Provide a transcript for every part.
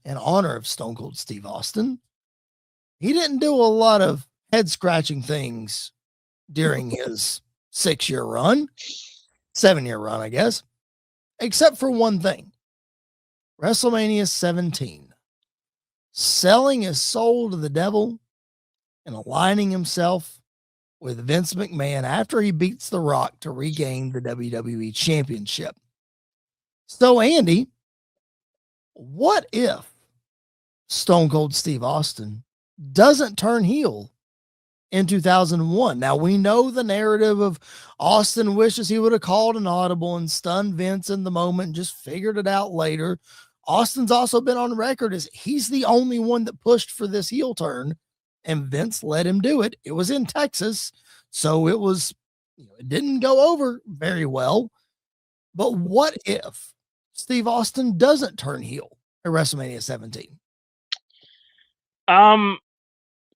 in honor of Stone Cold Steve Austin. He didn't do a lot of head scratching things during his 6-year run, 7-year run, I guess, except for one thing. WrestleMania 17, selling his soul to the devil and aligning himself with Vince McMahon after he beats The Rock to regain the WWE Championship. So, Andy, what if Stone Cold Steve Austin doesn't turn heel in 2001? Now, we know the narrative of Austin wishes he would have called an audible and stunned Vince in the moment and just figured it out later. Austin's also been on record as he's the only one that pushed for this heel turn, and Vince let him do it. It was in Texas, so it was, it didn't go over very well. But what if Steve Austin doesn't turn heel at WrestleMania 17?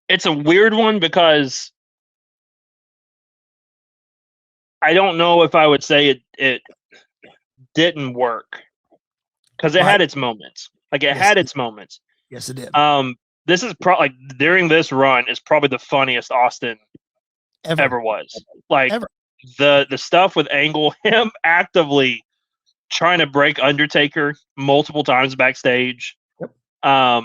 It's a weird one because I don't know if I would say it didn't work, because it had its moments. Like, it had its moments. Yes, it did. This is probably, like, during this run is probably the funniest Austin ever was. Like, the stuff with Angle, him actively trying to break Undertaker multiple times backstage. Yep.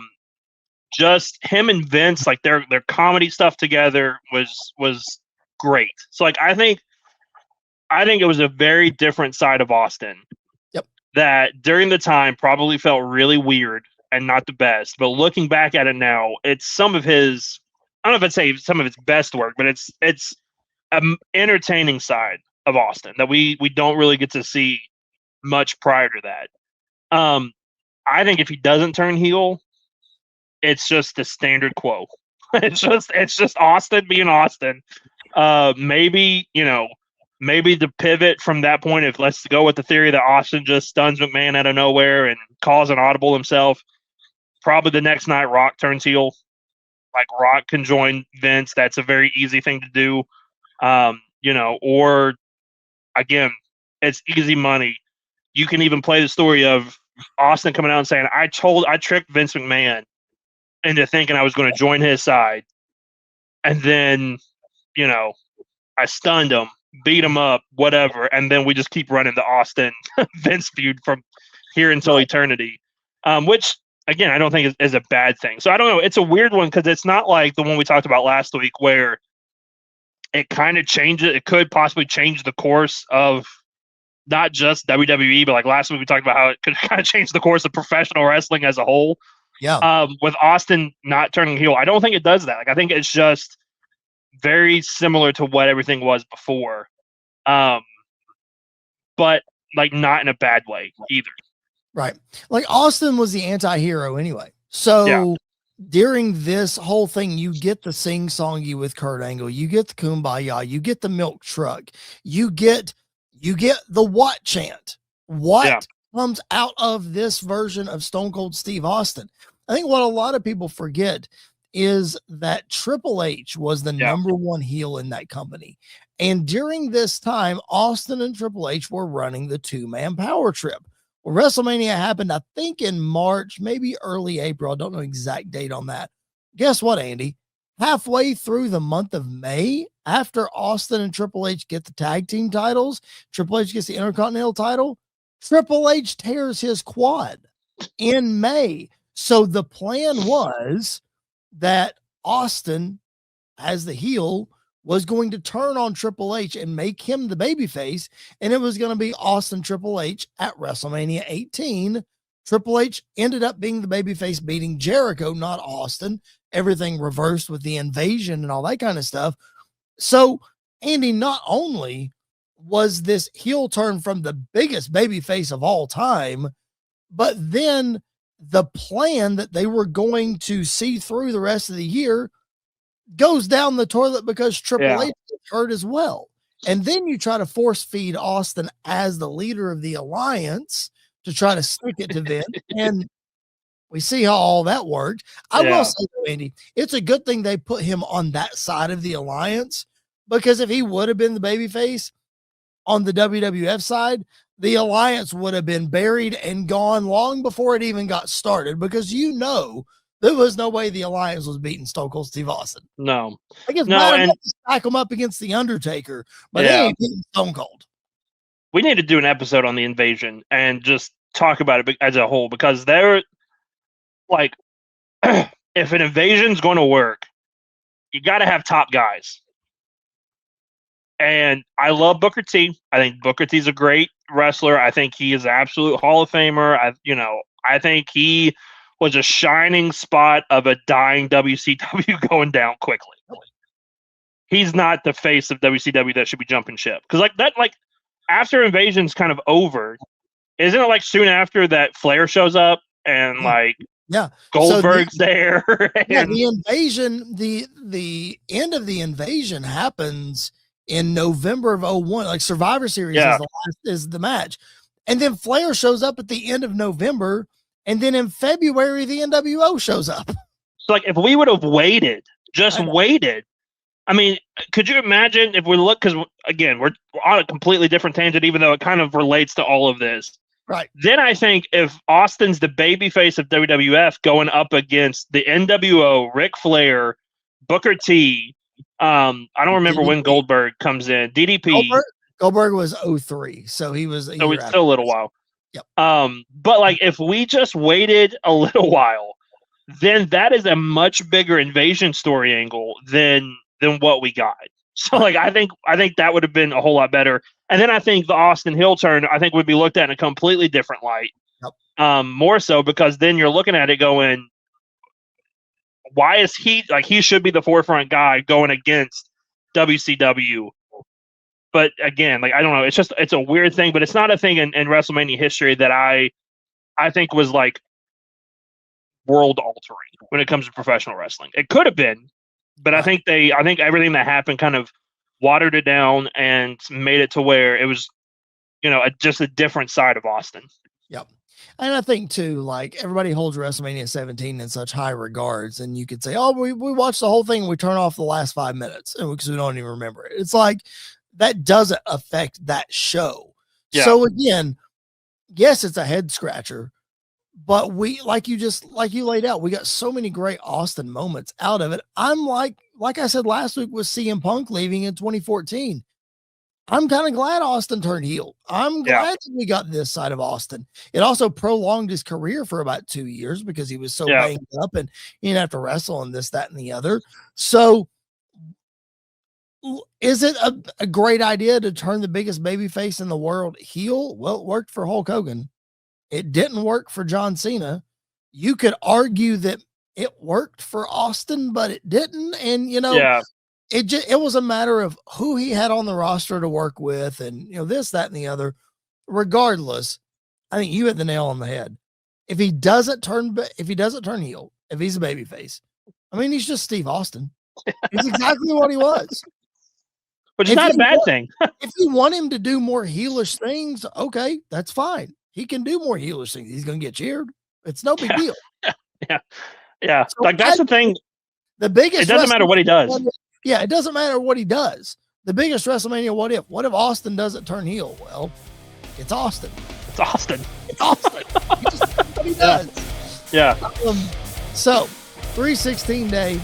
Just him and Vince, like, their comedy stuff together was great. So, like, I think it was a very different side of Austin. Yep. That during the time probably felt really weird and not the best. But looking back at it now, it's some of his, I don't know if I'd say some of his best work, but it's an entertaining side of Austin that we don't really get to see much prior to that. I think if he doesn't turn heel, it's just the standard quo. It's just Austin being Austin. Maybe the pivot from that point, if let's go with the theory that Austin just stuns McMahon out of nowhere and calls an audible himself, probably the next night Rock turns heel. Like, Rock can join Vince. That's a very easy thing to do. Or again, it's easy money. You can even play the story of Austin coming out and saying, I tricked Vince McMahon into thinking I was going to join his side. And then, I stunned him, beat him up, whatever. And then we just keep running the Austin Vince feud from here until eternity. Which, again, I don't think is a bad thing. So I don't know. It's a weird one because it's not like the one we talked about last week where it kind of changes. It could possibly change the course of not just WWE, but like last week we talked about how it could kind of change the course of professional wrestling as a whole. Yeah. With Austin not turning heel, I don't think it does that. Like, I think it's just very similar to what everything was before. But like not in a bad way either. Right. Like, Austin was the anti-hero anyway. So during this whole thing, you get the sing-songy with Kurt Angle, you get the kumbaya, you get the milk truck, you get the what chant. What comes out of this version of Stone Cold Steve Austin? I think what a lot of people forget is that Triple H was the number one heel in that company. And during this time, Austin and Triple H were running the two-man power trip. Well, WrestleMania happened, I think, in March, maybe early April. I don't know the exact date on that. Guess what, Andy? Halfway through the month of May, after Austin and Triple H get the tag team titles, Triple H gets the Intercontinental title, Triple H tears his quad in May. So the plan was that Austin, as the heel, was going to turn on Triple H and make him the babyface, and it was going to be Austin Triple H at WrestleMania 18. Triple H ended up being the babyface, beating Jericho, not Austin. Everything reversed with the invasion and all that kind of stuff. So, Andy, not only was this heel turn from the biggest babyface of all time, but then the plan that they were going to see through the rest of the year goes down the toilet because Triple H gets hurt as well. And then you try to force feed Austin as the leader of the alliance to try to stick it to Vince. And we see how all that worked. I will say, though, Andy, it's a good thing they put him on that side of the alliance, because if he would have been the babyface, on the WWF side, the alliance would have been buried and gone long before it even got started, because there was no way the alliance was beating Stone Cold Steve Austin. No, I guess bad enough to stack them up against the Undertaker, but they ain't beating Stone Cold. We need to do an episode on the Invasion and just talk about it as a whole, because they're like, if an invasion's going to work, you got to have top guys. And I love Booker T. I think Booker T's a great wrestler. I think he is an absolute Hall of Famer. I think he was a shining spot of a dying WCW going down quickly. He's not the face of WCW that should be jumping ship. Because after Invasion's kind of over, isn't it like soon after that Flair shows up and Goldberg's there? The invasion, the end of the invasion happens in November of 01. Like Survivor Series is the match. And then Flair shows up at the end of November, and then in February the NWO shows up. So if we would have waited, waited, I mean, could you imagine if we look, because again, we're on a completely different tangent, even though it kind of relates to all of this. Right. Then I think if Austin's the babyface of WWF going up against the NWO, Ric Flair, Booker T, I don't remember when Goldberg comes in. DDP. Goldberg was 03, so he was. So it's still a little while. Yep. But if we just waited a little while, then that is a much bigger invasion story angle than what we got. So I think that would have been a whole lot better. And then I think the Austin heel turn, I think, would be looked at in a completely different light. Yep. More so because then you're looking at it going, why is he he should be the forefront guy going against WCW? But again, I don't know. It's a weird thing, but it's not a thing in WrestleMania history that I think was world altering when it comes to professional wrestling. It could have been, but I think everything that happened kind of watered it down and made it to where it was, just a different side of Austin. Yep. And I think too, everybody holds WrestleMania 17 in such high regards, and you could say, "Oh, we watched the whole thing. We turn off the last 5 minutes, and because we don't even remember it." It's that doesn't affect that show. Yeah. So again, yes, it's a head scratcher, but we, like you laid out, we got so many great Austin moments out of it. I'm like I said last week with CM Punk leaving in 2014. I'm kind of glad Austin turned heel. I'm glad that we got this side of Austin. It also prolonged his career for about 2 years because he was so banged up and he didn't have to wrestle and this, that, and the other. So is it a great idea to turn the biggest babyface in the world heel? Well, it worked for Hulk Hogan. It didn't work for John Cena. You could argue that it worked for Austin, but it didn't. And, it was a matter of who he had on the roster to work with and, this, that, and the other. Regardless, I think you hit the nail on the head. If he doesn't turn heel, if he's a babyface, I mean, he's just Steve Austin. He's exactly what he was. Which is not a bad thing. If you want him to do more heelish things, okay, that's fine. He can do more heelish things. He's going to get cheered. It's no big deal. Yeah. So that's the thing. The biggest. It doesn't matter what he does. Yeah, it doesn't matter what he does. The biggest WrestleMania what if? What if Austin doesn't turn heel? Well, it's Austin. It's Austin. It's Austin. He just does what he does. Yeah. So, 316 day.